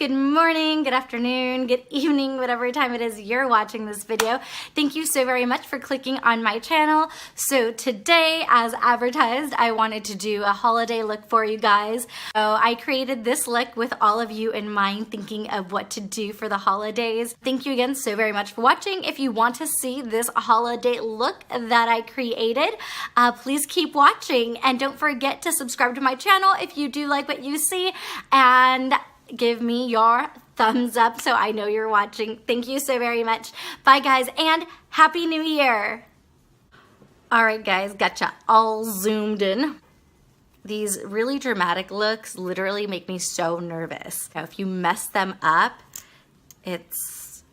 good morning, good afternoon, good evening, whatever time it is you're watching this video. Thank you so very much for clicking on my channel. So today, as advertised, I wanted to do a holiday look for you guys. So I created this look with all of you in mind, thinking of what to do for the holidays. Thank you again so very much for watching. If you want to see this holiday look that I created, please keep watching and don't forget to subscribe to my channel if you do like what you see, and give me your thumbs up so I know you're watching. Thank you so very much. Bye guys, and Happy New Year. All right guys, gotcha all zoomed in. These really dramatic looks literally make me so nervous. Now, if you mess them up, it's,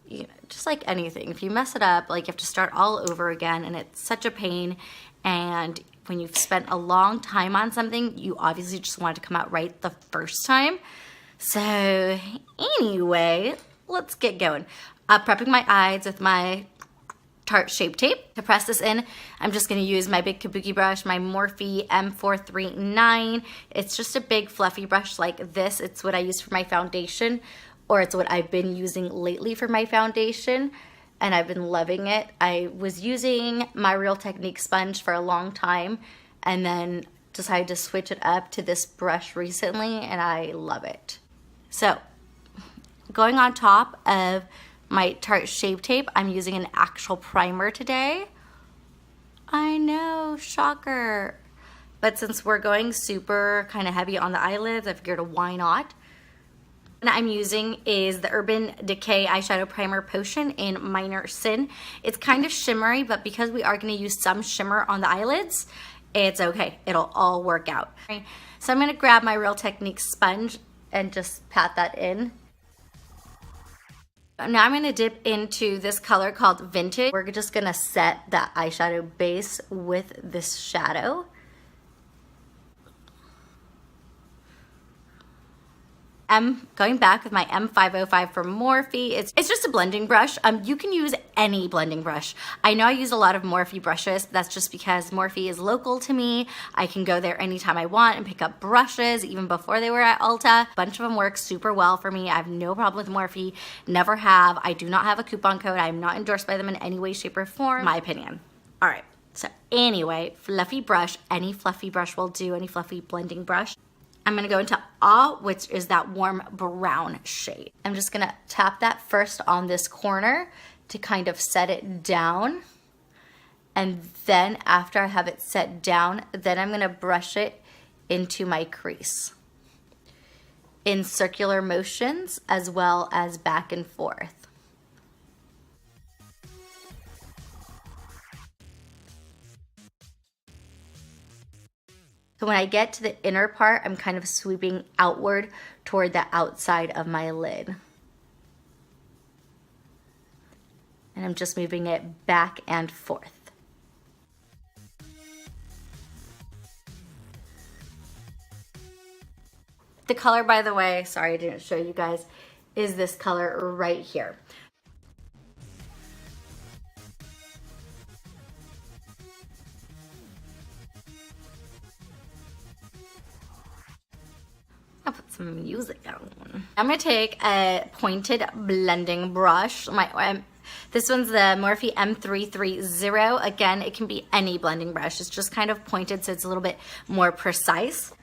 you know, just like anything. If you mess it up, like, you have to start all over again, and it's such a pain. And when you've spent a long time on something, you obviously just want it to come out right the first time. So anyway, let's get going. Prepping my eyes with my Tarte Shape Tape. To press this in, I'm just going to use my big kabuki brush, my Morphe M439. It's just a big fluffy brush like this. It's what I use for my foundation, or it's what I've been using lately for my foundation, and I've been loving it. I was using my Real Technique sponge for a long time and then decided to switch it up to this brush recently, and I love it. So going on top of my Tarte Shape Tape, I'm using an actual primer today. I know, shocker. But since we're going super kind of heavy on the eyelids, I figured why not? What I'm using is the Urban Decay Eyeshadow Primer Potion in Minor Sin. It's kind of shimmery, but because we are going to use some shimmer on the eyelids, it's okay. It'll all work out. So I'm going to grab my Real Technique sponge and just pat that in. Now I'm going to dip into this color called Vintage. We're just going to set that eyeshadow base with this shadow. I'm going back with my M505 from Morphe. It's just a blending brush. You can use any blending brush. I know I use a lot of Morphe brushes. That's just because Morphe is local to me. I can go there anytime I want and pick up brushes, even before they were at Ulta. A bunch of them work super well for me. I have no problem with Morphe, never have. I do not have a coupon code. I am not endorsed by them in any way, shape, or form. My opinion. All right, so anyway, fluffy brush. Any fluffy brush will do, any fluffy blending brush. I'm going to go into Ah, which is that warm brown shade. I'm just going to tap that first on this corner to kind of set it down. And then after I have it set down, then I'm going to brush it into my crease in circular motions as well as back and forth. So when I get to the inner part, I'm kind of sweeping outward toward the outside of my lid. And I'm just moving it back and forth. The color, by the way, sorry I didn't show you guys, is this color right here. I'll put some music on. I'm gonna take a pointed blending brush. This one's the Morphe M330. Again, it can be any blending brush. It's just kind of pointed, so it's a little bit more precise.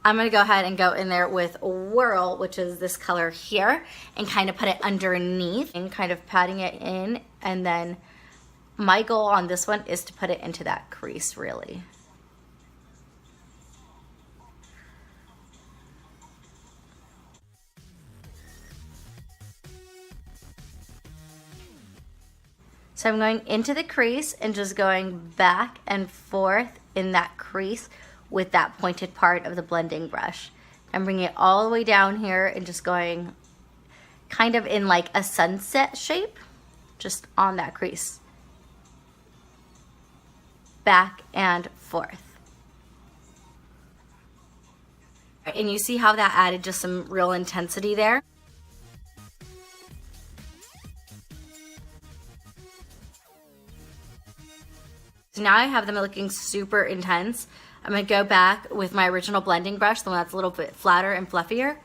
I'm gonna go ahead and go in there with Whirl, which is this color here, and kind of put it underneath and kind of patting it in. And then my goal on this one is to put it into that crease, really. So I'm going into the crease and just going back and forth in that crease with that pointed part of the blending brush. I'm bringing it all the way down here and just going kind of in like a sunset shape, just on that crease. Back and forth. And you see how that added just some real intensity there? So now I have them looking super intense. I'm gonna go back with my original blending brush, the one that's a little bit flatter and fluffier,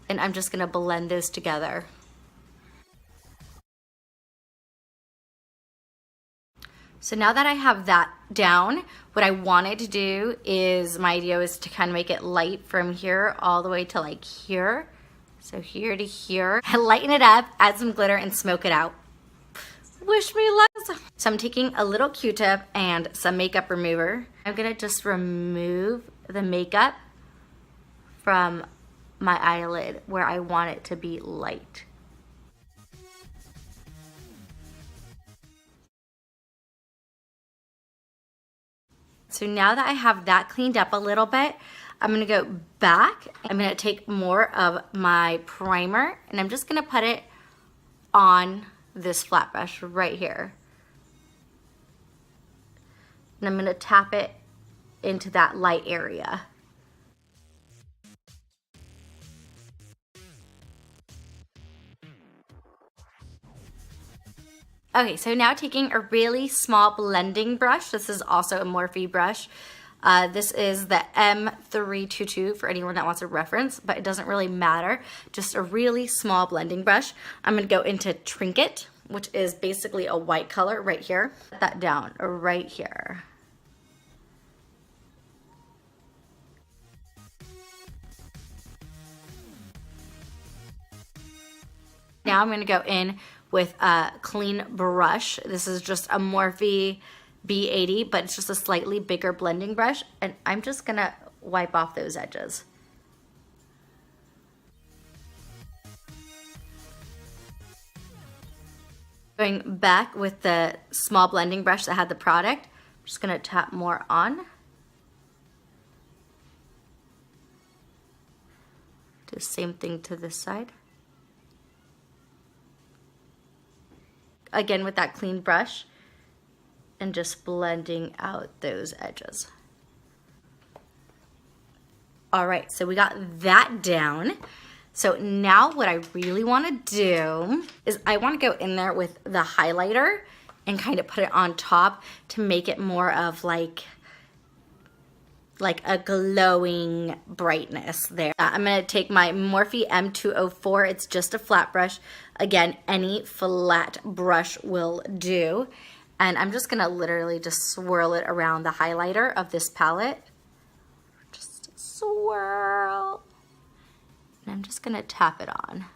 And I'm just gonna blend those together. So now that I have that down, what I wanted to do is, my idea was to kind of make it light from here all the way to like here. So here to here. Lighten it up, add some glitter, and smoke it out. Wish me luck. So I'm taking a little Q-tip and some makeup remover. I'm gonna just remove the makeup from my eyelid where I want it to be light. So now that I have that cleaned up a little bit, I'm gonna go back. I'm gonna take more of my primer and I'm just gonna put it on this flat brush right here. And I'm gonna tap it into that light area. Okay, so now taking a really small blending brush. This is also a Morphe brush. This is the M322 for anyone that wants a reference, but it doesn't really matter. Just a really small blending brush. I'm gonna go into Trinket, which is basically a white color right here. Put that down right here. Now I'm gonna go in with a clean brush. This is just a Morphe B80, but it's just a slightly bigger blending brush, and I'm just gonna wipe off those edges. Going back with the small blending brush that had the product, I'm just gonna tap more on. Do the same thing to this side. Again with that clean brush and just blending out those edges. All right, so we got that down. So now what I really wanna do is I wanna go in there with the highlighter and kind of put it on top to make it more of like a glowing brightness there. I'm gonna take my Morphe M204. It's just a flat brush. Again, any flat brush will do. And I'm just gonna literally just swirl it around the highlighter of this palette. Just swirl. And I'm just gonna tap it on.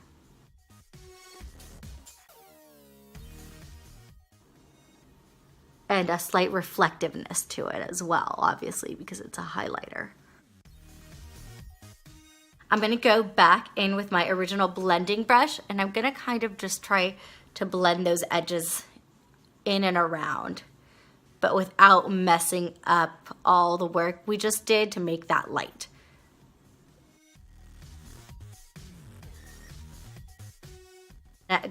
And a slight reflectiveness to it as well, obviously, because it's a highlighter. I'm gonna go back in with my original blending brush and I'm gonna kind of just try to blend those edges in and around, but without messing up all the work we just did to make that light.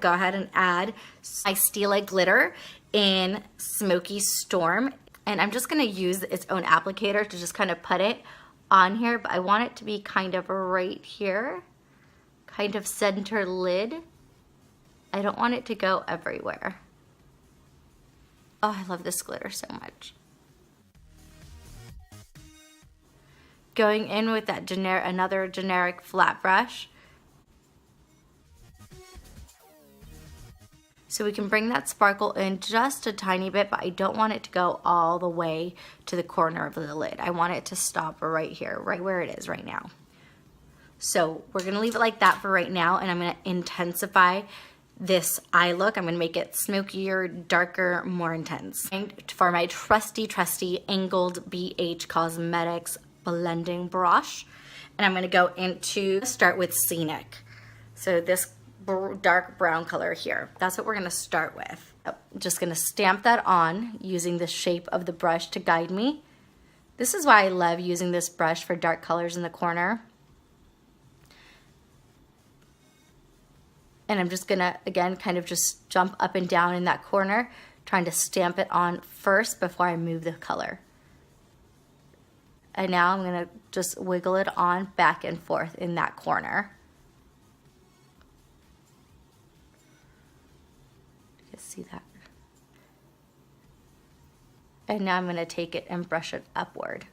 Go ahead and add my Stila glitter in Smoky Storm, and I'm just gonna use its own applicator to just kind of put it on here, but I want it to be kind of right here, kind of center lid. I don't want it to go everywhere. Oh, I love this glitter so much. Going in with that another generic flat brush. So we can bring that sparkle in just a tiny bit, but I don't want it to go all the way to the corner of the lid. I want it to stop right here, right where it is right now. So we're gonna leave it like that for right now, and I'm gonna intensify this eye look. I'm gonna make it smokier, darker, more intense. And for my trusty angled BH Cosmetics blending brush, and I'm gonna go into, start with Scenic. So this dark brown color here. That's what we're gonna start with. I'm just gonna stamp that on using the shape of the brush to guide me. This is why I love using this brush for dark colors in the corner. And I'm just gonna, again, kind of just jump up and down in that corner, trying to stamp it on first before I move the color. And now I'm gonna just wiggle it on back and forth in that corner. See that? And now I'm going to take it and brush it upward.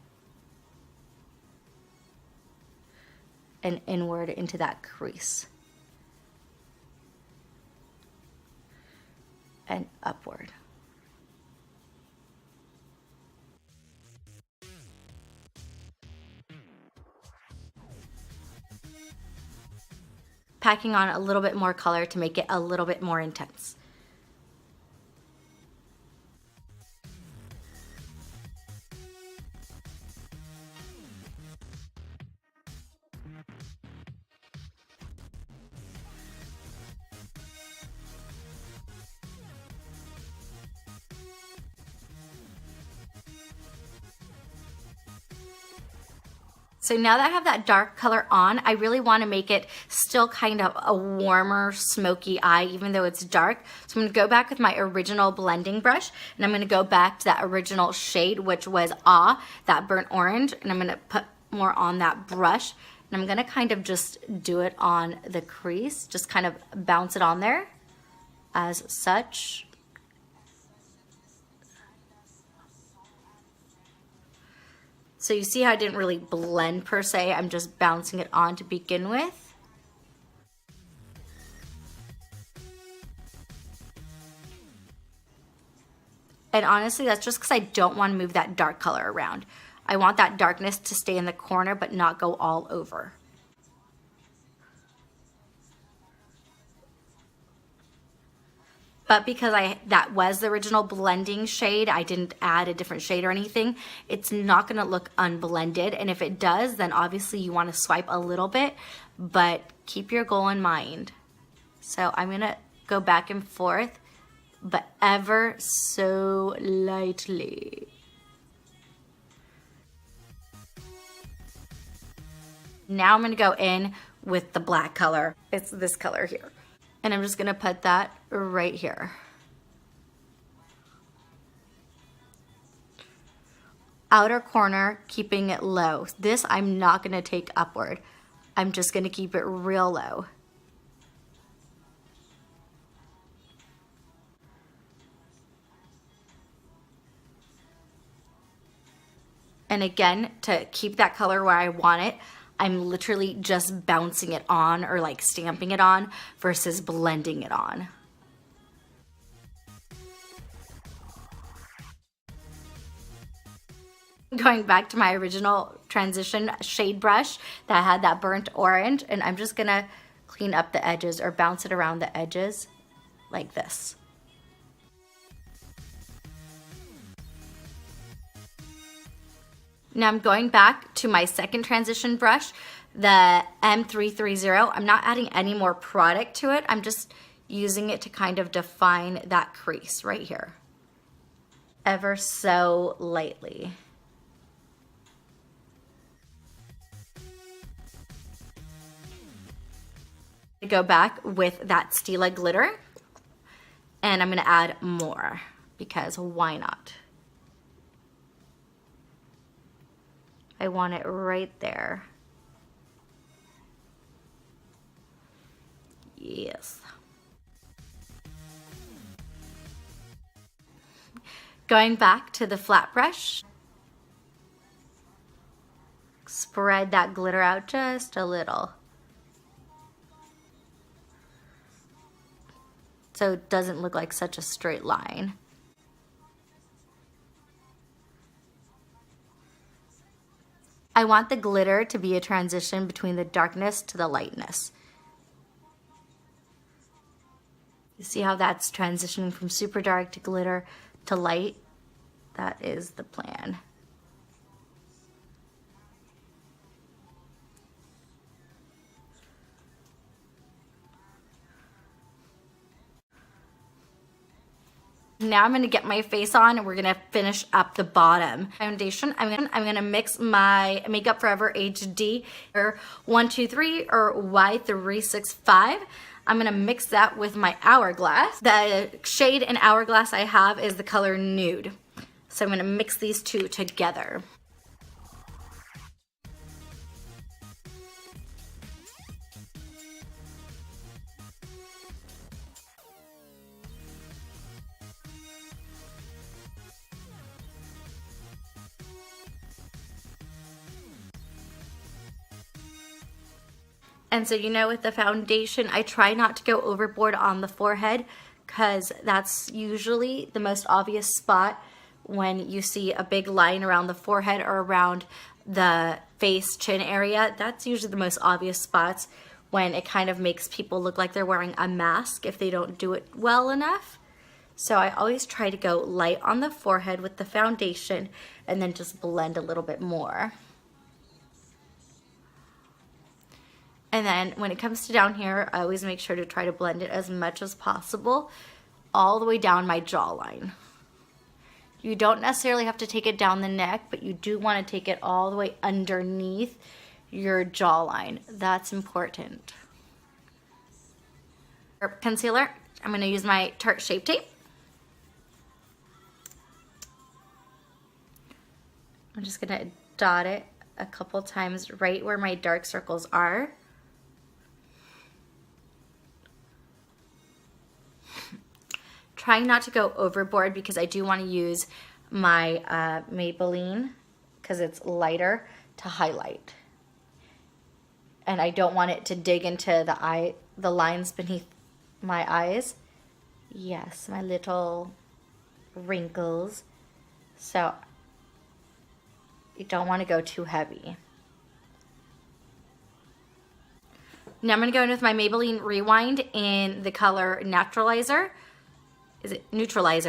and inward into that crease. And upward. Packing on a little bit more color to make it a little bit more intense. So now that I have that dark color on, I really want to make it still kind of a warmer, smoky eye, even though it's dark. So I'm going to go back with my original blending brush, and I'm going to go back to that original shade, which was that burnt orange, and I'm going to put more on that brush. And I'm going to kind of just do it on the crease, just kind of bounce it on there as such. So you see how I didn't really blend per se, I'm just bouncing it on to begin with. And honestly, that's just because I don't want to move that dark color around. I want that darkness to stay in the corner but not go all over. But because that was the original blending shade, I didn't add a different shade or anything, it's not gonna look unblended. And if it does, then obviously you wanna swipe a little bit, but keep your goal in mind. So I'm gonna go back and forth, but ever so lightly. Now I'm gonna go in with the black color. It's this color here. And I'm just gonna put that right here. Outer corner, keeping it low. This I'm not gonna take upward. I'm just gonna keep it real low. And again, to keep that color where I want it, I'm literally just bouncing it on or like stamping it on versus blending it on. Going back to my original transition shade brush that had that burnt orange, and I'm just gonna clean up the edges or bounce it around the edges like this. Now I'm going back to my second transition brush, the M330. I'm not adding any more product to it. I'm just using it to kind of define that crease right here. Ever so lightly. Go back with that Stila glitter, and I'm gonna add more because why not? I want it right there. Yes. Going back to the flat brush, spread that glitter out just a little. So it doesn't look like such a straight line. I want the glitter to be a transition between the darkness to the lightness. You see how that's transitioning from super dark to glitter to light? That is the plan. Now I'm gonna get my face on and we're gonna finish up the bottom. Foundation, I'm gonna mix my Makeup Forever HD or 123 or Y365. I'm gonna mix that with my Hourglass. The shade in Hourglass I have is the color Nude. So I'm gonna mix these two together. And so, you know, with the foundation, I try not to go overboard on the forehead because that's usually the most obvious spot when you see a big line around the forehead or around the face, chin area. That's usually the most obvious spots when it kind of makes people look like they're wearing a mask if they don't do it well enough. So I always try to go light on the forehead with the foundation and then just blend a little bit more. And then when it comes to down here, I always make sure to try to blend it as much as possible all the way down my jawline. You don't necessarily have to take it down the neck, but you do want to take it all the way underneath your jawline. That's important. For concealer, I'm going to use my Tarte Shape Tape. I'm just going to dot it a couple times right where my dark circles are. Trying not to go overboard because I do want to use my Maybelline because it's lighter to highlight. And I don't want it to dig into the lines beneath my eyes. Yes, my little wrinkles. So you don't want to go too heavy. Now I'm going to go in with my Maybelline Rewind in the color Neutralizer,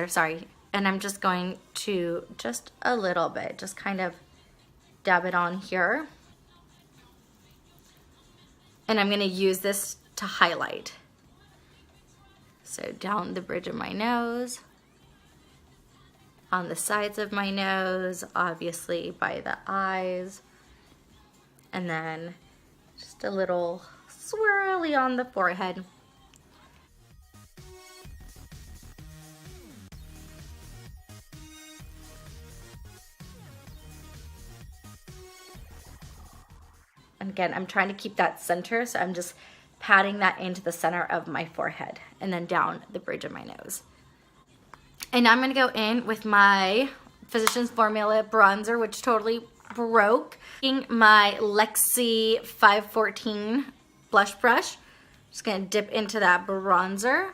sorry. And I'm just going to, just a little bit, just kind of dab it on here. And I'm going to use this to highlight. So down the bridge of my nose, on the sides of my nose, obviously by the eyes, and then just a little swirly on the forehead. And again, I'm trying to keep that center, so I'm just patting that into the center of my forehead and then down the bridge of my nose. And now I'm going to go in with my Physicians Formula bronzer, which totally broke. Taking my Lexi 514 blush brush, just going to dip into that bronzer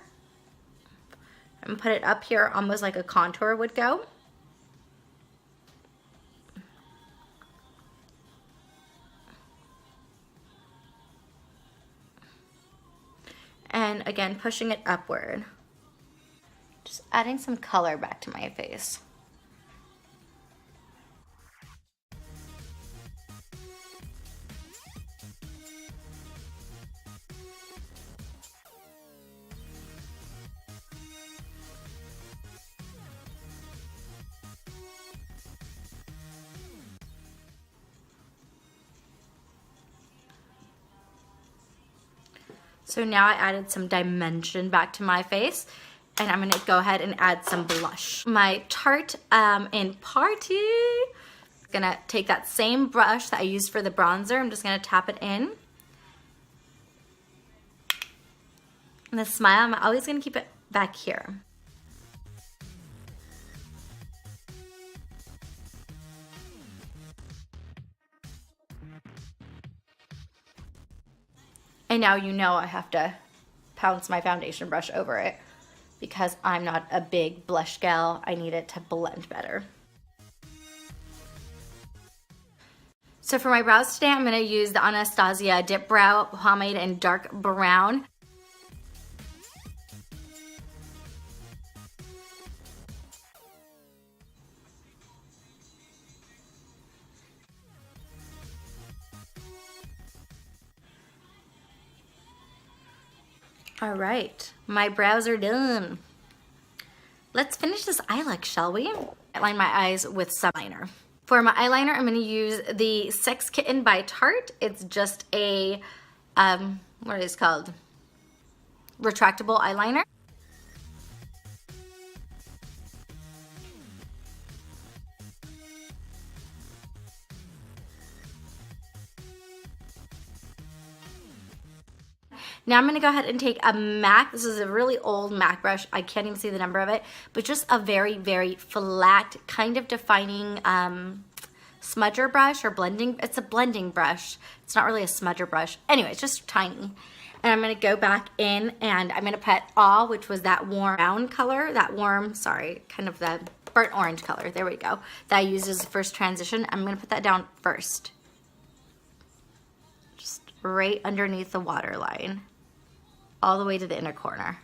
and put it up here almost like a contour would go. And again, pushing it upward. Just adding some color back to my face. So now I added some dimension back to my face, and I'm gonna go ahead and add some blush. My Tarte in Party. Gonna take that same brush that I used for the bronzer. I'm just gonna tap it in. And the smile, I'm always gonna keep it back here. And now you know I have to pounce my foundation brush over it because I'm not a big blush gal. I need it to blend better. So for my brows today, I'm going to use the Anastasia Dip Brow Pomade in dark brown. All right, my brows are done. Let's finish this eye look, shall we? Outline my eyes with some liner. For my eyeliner, I'm going to use the Sex Kitten by Tarte. It's just a, what is it called? Retractable eyeliner. Now I'm going to go ahead and take a MAC. This is a really old MAC brush. I can't even see the number of it, but just a very, very flat, kind of defining smudger brush or blending. It's a blending brush. It's not really a smudger brush. Anyway, it's just tiny. And I'm gonna go back in and I'm gonna put all, which was that warm brown color, that warm, sorry, kind of the burnt orange color, there we go, that I used as the first transition. I'm gonna put that down first. Just right underneath the water line, all the way to the inner corner.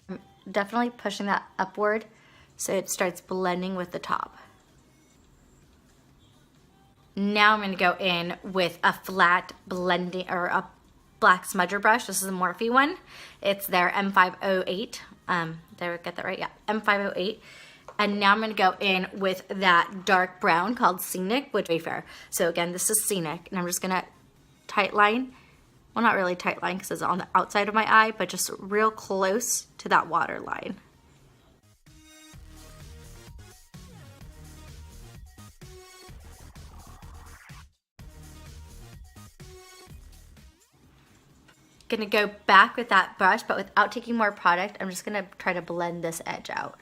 I'm definitely pushing that upward so it starts blending with the top. Now I'm going to go in with a flat blending or a black smudger brush. This is a Morphe one. It's their M508. There, get that right? Yeah, M508. And now I'm going to go in with that dark brown called Scenic, which is Wayfair. So again, this is Scenic, and I'm just going to tight line. Well, not really tight line because it's on the outside of my eye, but just real close to that water line. Gonna go back with that brush, but without taking more product, I'm just gonna try to blend this edge out.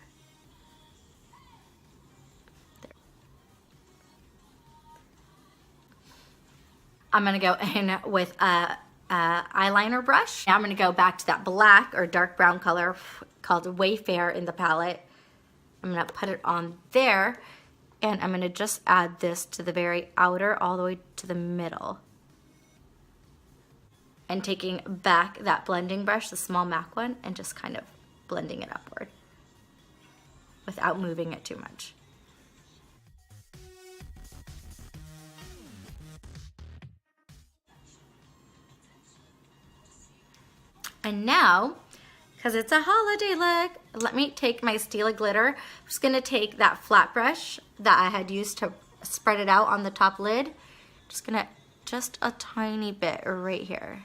I'm gonna go in with a eyeliner brush. Now I'm gonna go back to that black or dark brown color called Wayfair in the palette. I'm gonna put it on there, and I'm gonna just add this to the very outer all the way to the middle. And taking back that blending brush, the small MAC one, and just kind of blending it upward without moving it too much. And now, because it's a holiday look, let me take my Stila glitter. I'm just gonna take that flat brush that I had used to spread it out on the top lid. Just gonna, just a tiny bit right here.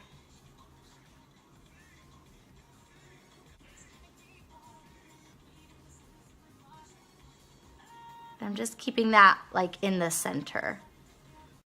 I'm just keeping that like in the center.